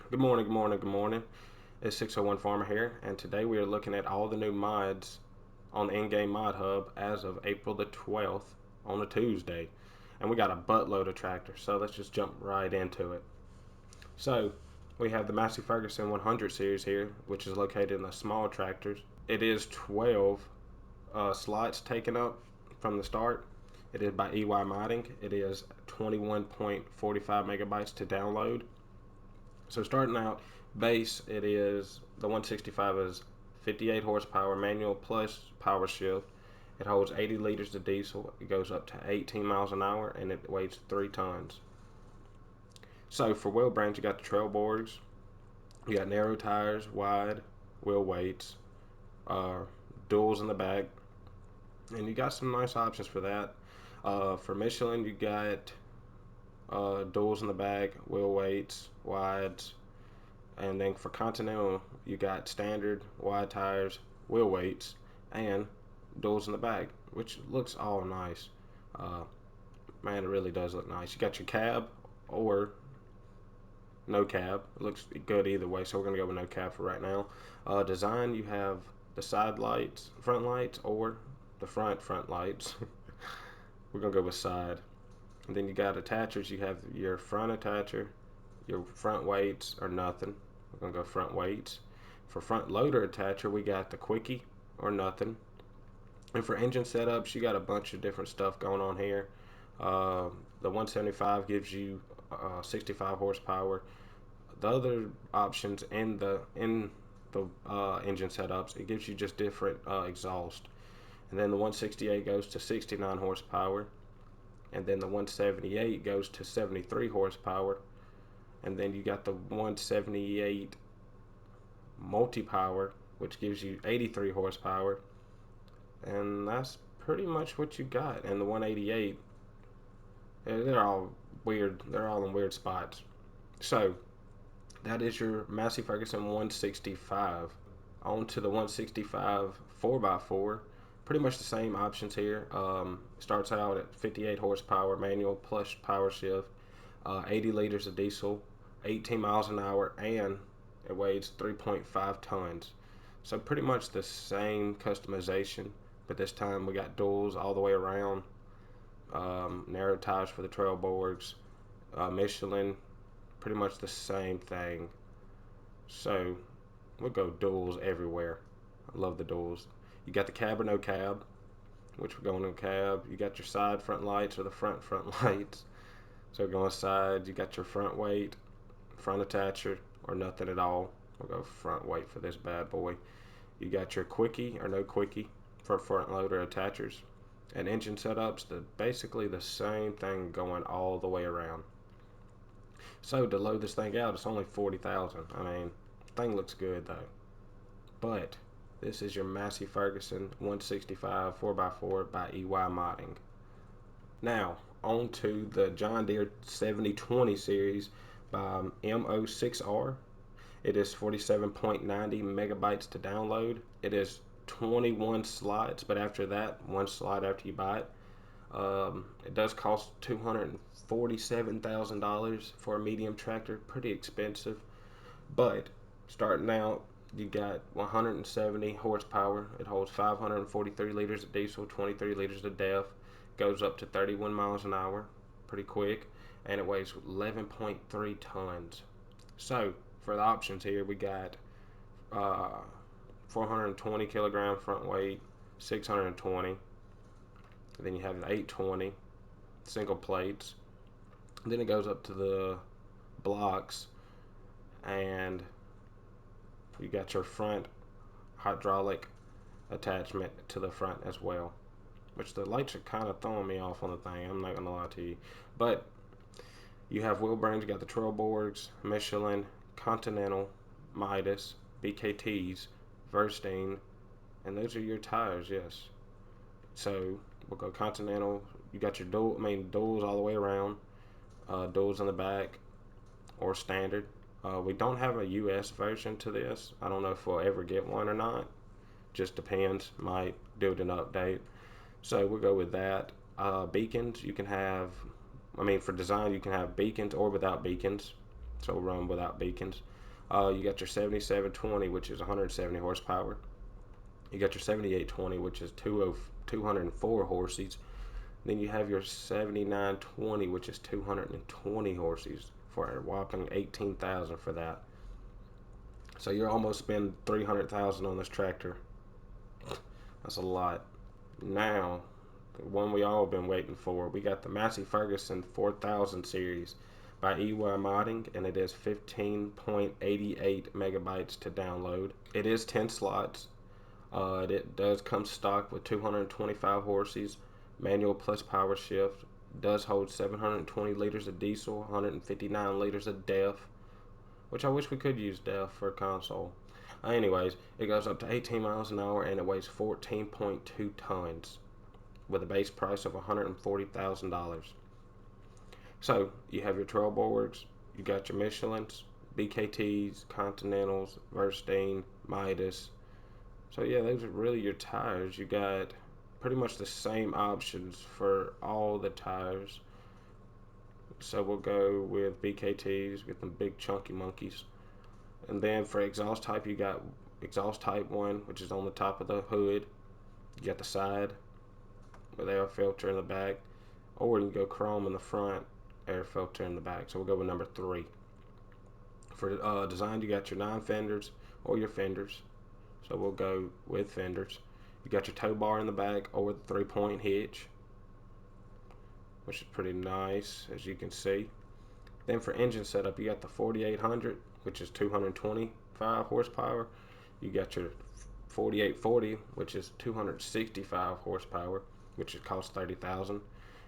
Good morning, good morning, good morning. It's 601 Farmer here, and today we are looking at all the new mods on the in-game mod hub as of April the 12th on a Tuesday. And we got a buttload of tractors, so let's just jump right into it. So, we have the Massey Ferguson 100 series here, which is located in the small tractors. It is 12 slots taken up from the start. It is by EY Modding. It is 21.45 megabytes to download. So starting out base, it is the 165 is 58 horsepower manual plus power shift. It holds 80 liters of diesel. It goes up to 18 miles an hour and it weighs 3 tons. So for wheel brands, you got the trail boards, you got narrow tires, wide wheel weights, uh, duals in the back, and you got some nice options for that. For Michelin, you got duals in the back, wheel weights, wides, and then for Continental, you got standard wide tires, wheel weights, and duals in the back, which looks all nice. Uh, Man, it really does look nice. You got your cab or no cab. It looks good either way, so we're gonna go with no cab for right now. Design, you have the side lights, front lights, or the front lights. We're gonna go with side. And then you got attachers. You have your front attacher, your front weights, or nothing. We're gonna go front weights. For front loader attacher, we got the quickie or nothing. And for engine setups, you got a bunch of different stuff going on here. The 175 gives you 65 horsepower. The other options in the engine setups, it gives you just different exhaust. And then the 168 goes to 69 horsepower, and then the 178 goes to 73 horsepower, and then you got the 178 multi-power, which gives you 83 horsepower, and that's pretty much what you got. And the 188, they're all weird. They're all in weird spots. So that is your Massey Ferguson 165. On to the 165 4x4. Pretty much the same options here. Starts out at 58 horsepower manual plus power shift, 80 liters of diesel, 18 miles an hour, and it weighs 3.5 tons. So pretty much the same customization, but this time we got duals all the way around, narrow tires for the trail boards, Michelin, pretty much the same thing. So we'll go duals everywhere. I love the duals. You got the cab or no cab, which we're going to cab. You got your side front lights or the front lights. So we're going side. You got your front weight, front attacher, or nothing at all. We'll go front weight for this bad boy. You got your quickie or no quickie for front loader attachers. And engine setups, basically the same thing going all the way around. So to load this thing out, it's only 40,000. I mean, the thing looks good though. But this is your Massey Ferguson 165 4x4 by EY Modding. Now, on to the John Deere 7020 series by MO6R. It is 47.90 megabytes to download. It is 21 slots, but after that, one slot after you buy it. It does cost $247,000 for a medium tractor. Pretty expensive. But starting out, you got 170 horsepower. It holds 543 liters of diesel, 23 liters of DEF. Goes up to 31 miles an hour, pretty quick, and it weighs 11.3 tons. So for the options here, we got 420 kilogram front weight, 620. Then you have the 820 single plates. Then it goes up to the blocks, and you got your front hydraulic attachment to the front as well, which the lights are kind of throwing me off on the thing. I'm not gonna lie to you, but you have wheel brands. You got the trail boards, Michelin, Continental, Midas, BKTs, Verstein, and those are your tires. Yes. So we'll go Continental. You got your duals all the way around, duals in the back, or standard. We don't have a US version to this. I don't know if we'll ever get one or not. Just depends. Might do it an update. So we'll go with that. Beacons, you can have, for design, you can have beacons or without beacons. so it'll run without beacons. You got your 7720, which is 170 horsepower. You got your 7820, which is 204 horses. Then you have your 7920, which is 220 horses for a whopping 18,000 for that. So you're almost spending 300,000 on this tractor. That's a lot. Now, the one we all been waiting for, we got the Massey Ferguson 4000 series by EY Modding, and it is 15.88 megabytes to download. It is 10 slots. It does come stock with 225 horses, manual plus power shift. Does hold 720 liters of diesel, 159 liters of DEF, which I wish we could use DEF for a console. Anyways, it goes up to 18 miles an hour and it weighs 14.2 tons with a base price of $140,000. So you have your trail boards, you got your Michelins, BKTs, Continentals, Verstein, Midas. So yeah, those are really your tires. You got pretty much the same options for all the tires. So we'll go with BKTs, get them big chunky monkeys. And then for exhaust type, you got exhaust type 1, which is on the top of the hood. You got the side with air filter in the back, or you can go chrome in the front, air filter in the back. So we'll go with number 3. For design, you got your 9 fenders or your fenders. So we'll go with fenders. You got your tow bar in the back or the 3-point hitch, which is pretty nice, as you can see. Then for engine setup, you got the 4800, which is 225 horsepower. You got your 4840, which is 265 horsepower, which it costs 30,000.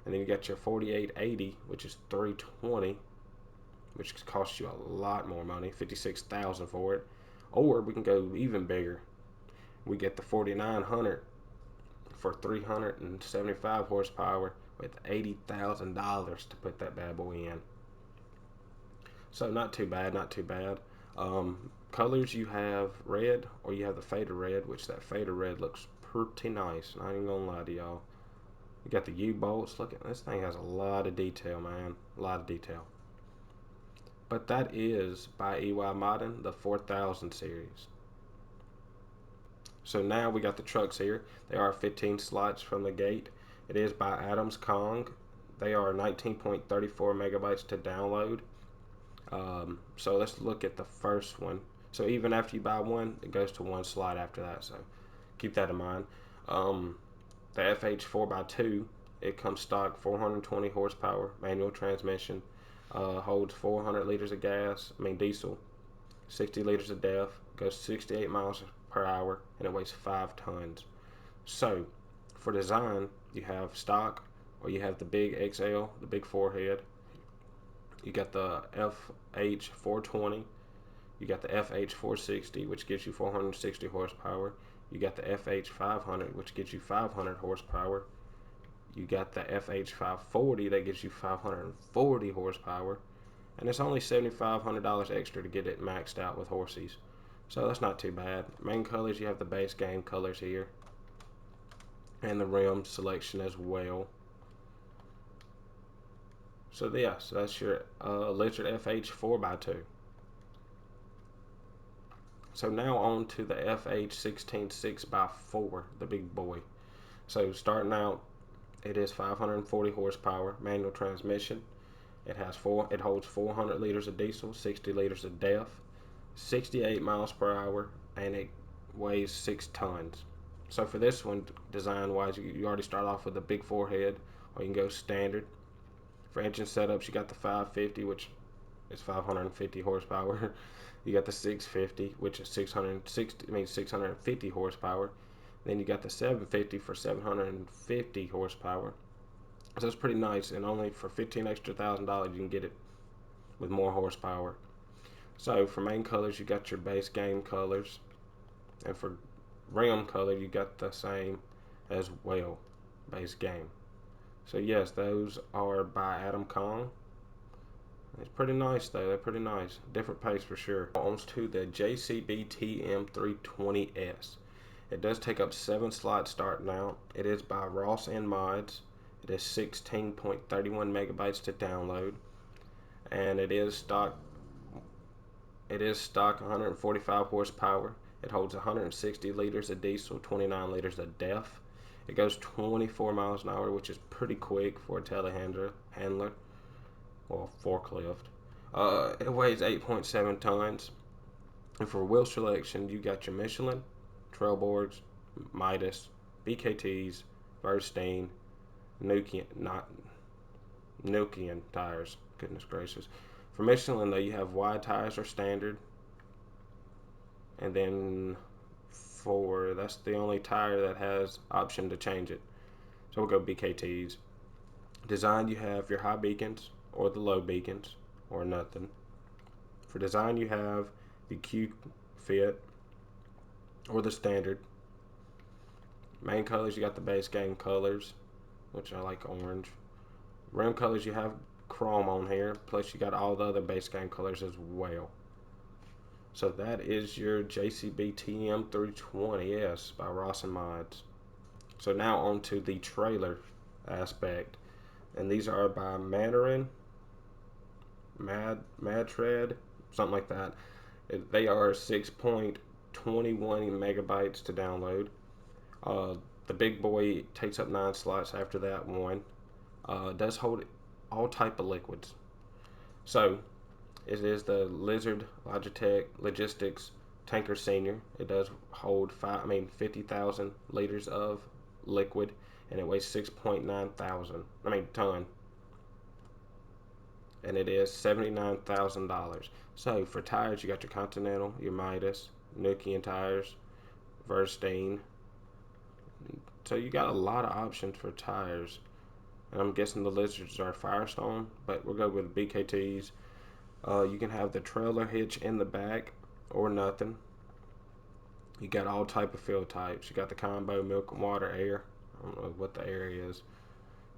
And then you got your 4880, which is 320, which costs you a lot more money, 56,000 for it. Or we can go even bigger. We get the 4900 for 375 horsepower with $80,000 to put that bad boy in. So not too bad, not too bad. Colors, you have red or you have the fader red, which that fader red looks pretty nice. I ain't gonna lie to y'all. You got the U-bolts. Look at this thing, has a lot of detail, man. A lot of detail. But that is by EY Modding, the 4000 series. So now we got the trucks here. They are 15 slots from the gate. It is by Adams Kong. They are 19.34 megabytes to download. So let's look at the first one. So even after you buy one, it goes to one slot after that. So keep that in mind. The FH 4x2, it comes stock 420 horsepower, manual transmission, holds 400 liters of gas, diesel, 60 liters of DEF, goes 68 miles per hour, and it weighs 5 tons. So for design, you have stock, or you have the big XL, the big forehead. You got the FH 420. You got the FH 460, which gives you 460 horsepower. You got the FH 500, which gives you 500 horsepower. You got the FH 540, that gives you 540 horsepower. And it's only $7,500 extra to get it maxed out with horses. So that's not too bad. Main colors, you have the base game colors here. And the rim selection as well. So yeah, so that's your Lizard FH 4x2. So now on to the FH 16 6x4, the big boy. So starting out, it is 540 horsepower, manual transmission. It holds 400 liters of diesel, 60 liters of DEF, 68 miles per hour, and it weighs 6 tons. So for this one, design-wise, you already start off with a big forehead, or you can go standard. For engine setups, you got the 550, which is 550 horsepower. You got the 650, which is 650 horsepower. Then you got the 750 for 750 horsepower. So it's pretty nice, and only for $15,000 extra you can get it with more horsepower. So for main colors, you got your base game colors, and for rim color, you got the same as well, base game. So yes, those are by Adam Kong. It's pretty nice though, they're pretty nice. Different pace for sure. On to the JCB TM 320S. It does take up 7 slots starting out. It is by Ross and Mods. It is 16.31 megabytes to download. And it is stock It is stock 145 horsepower. It holds 160 liters of diesel, 29 liters of DEF. It goes 24 miles an hour, which is pretty quick for a telehandler, or forklift. It weighs 8.7 tons. And for wheel selection, you got your Michelin, Trailboards, Midas, BKTs, Verstein, Nokian tires. Goodness gracious. For Michelin, though, you have wide tires or standard. And then that's the only tire that has option to change it. So we'll go BKTs. Design, you have your high beacons or the low beacons or nothing. For design, you have the Q fit or the standard. Main colors, you got the base game colors, which I like orange. Rim colors, you have chrome on here, plus you got all the other base game colors as well. So that is your JCB TM 320S by Ross and Mods. So now on to the trailer aspect, and these are by Mandarin, Madtread, something like that. They are 6.21 megabytes to download. The big boy takes up 9 slots after that one. Does hold all type of liquids. So it is the Lizard Logitech Logistics Tanker Senior. It does hold 50,000 liters of liquid, and it weighs 6.9 ton. And it is $79,000. So for tires, you got your Continental, your Midas, Nokian tires, Verstein. So you got a lot of options for tires. And I'm guessing the Lizards are Firestone, but we'll go with BKTs. You can have the trailer hitch in the back or nothing. You got all type of fill types. You got the combo milk and water air. I don't know what the air is.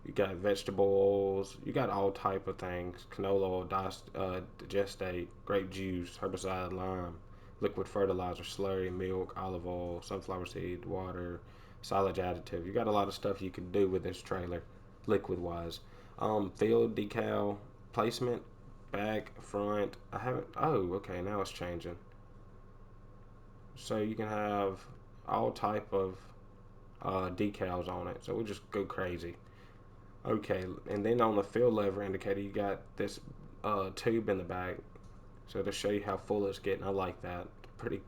You got vegetable oils. You got all type of things. Canola oil, digestate, grape juice, herbicide, lime, liquid fertilizer, slurry, milk, olive oil, sunflower seed, water, silage additive. You got a lot of stuff you can do with this trailer, liquid wise. Field decal placement, back, front. I haven't. Oh, okay. Now it's changing. So you can have all type of decals on it. So we'll just go crazy. Okay, and then on the fill lever indicator, you got this tube in the back, so to show you how full it's getting. I like that. Pretty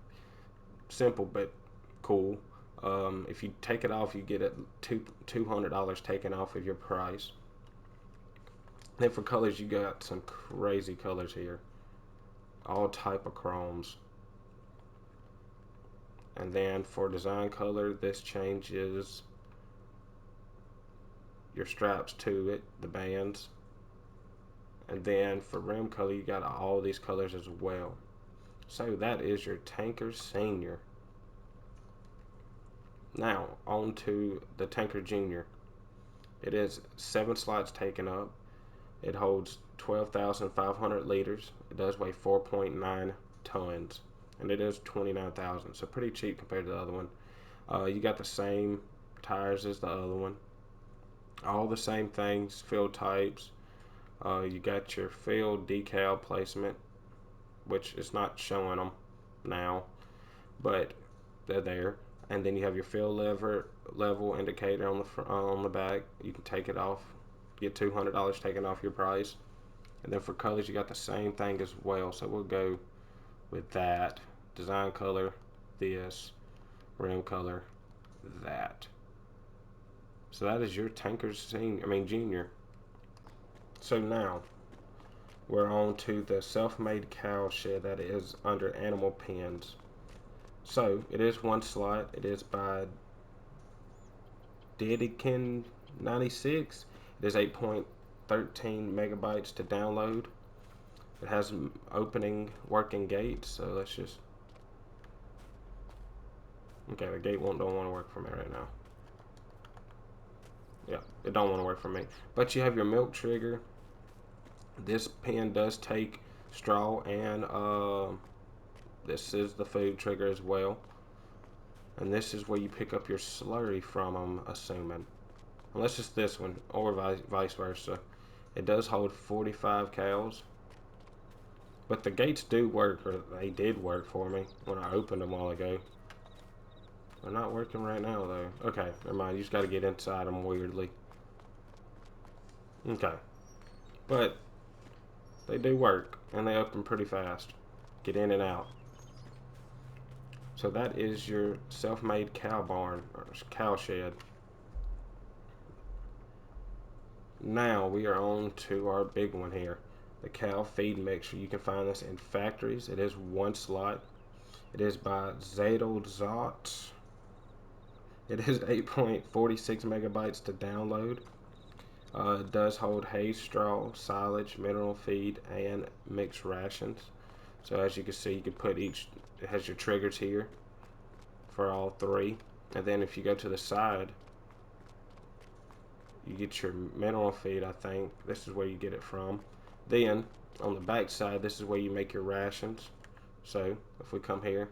simple but cool. If you take it off, you get it $200 taken off of your price. Then for colors, you got some crazy colors here, all type of chromes. And then for design color, this changes your straps to it, the bands. And then for rim color, you got all these colors as well. So that is your Tanker Senior. Now on to the Tanker Junior. It is 7 slots taken up. It holds 12,500 liters. It does weigh 4.9 tons, and it is 29,000. So pretty cheap compared to the other one. You got the same tires as the other one. All the same things, field types. You got your field decal placement, which is not showing them now, but they're there. And then you have your field level indicator on the back. You can take it off, get $200 taken off your price. And then for colors, you got the same thing as well. So we'll go with that. Design color, this. Rim color, that. So that is your Tanker Junior. So now we're on to the self-made cow shed that is under animal pens. So it is 1 slot. It is by Dedican 96. It is 8.13 megabytes to download. It has opening working gates. So let's just. Okay, the gate don't want to work for me right now. Yeah, it don't want to work for me. But you have your milk trigger. This pen does take straw, and this is the food trigger as well. And this is where you pick up your slurry from, I'm assuming. Unless it's this one, or vice versa. It does hold 45 cows. But the gates do work, or they did work for me when I opened them a while ago. They're not working right now, though. Okay, never mind. You just got to get inside them weirdly. Okay. But they do work, and they open pretty fast. Get in and out. So that is your self-made cow barn, or cow shed. Now we are on to our big one here. The cow feed mixture. You can find this in factories. It is one slot. It is by Zadelzot. It is 8.46 megabytes to download. It does hold hay, straw, silage, mineral feed, and mixed rations. So as you can see, you can put each, it has your triggers here for all three. And then if you go to the side, you get your mineral feed, I think. This is where you get it from. Then on the back side, this is where you make your rations. So if we come here,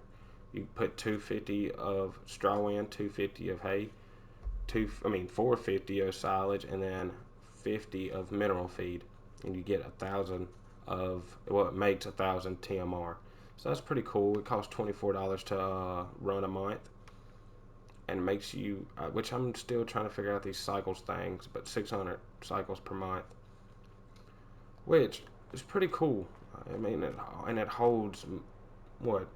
you put 250 of straw in, 250 of hay, 450 of silage, and then 50 of mineral feed, and you get 1,000 of, well, it makes 1,000 TMR. So that's pretty cool. It costs $24 to run a month, and makes you, which I'm still trying to figure out these cycles things, but 600 cycles per month, which is pretty cool. I mean, and it holds what,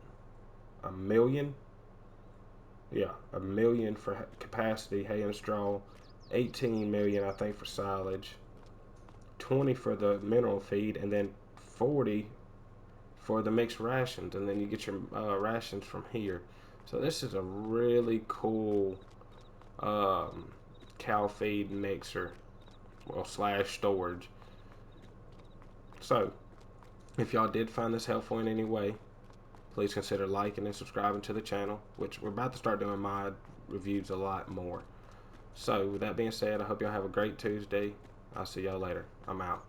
a million? Yeah, a million for capacity, hay and straw, 18 million I think for silage, 20 for the mineral feed, and then 40 for the mixed rations, and then you get your rations from here. So this is a really cool cow feed mixer, well, slash storage. So if y'all did find this helpful in any way, please consider liking and subscribing to the channel, which we're about to start doing mod reviews a lot more. So with that being said, I hope y'all have a great Tuesday. I'll see y'all later. I'm out.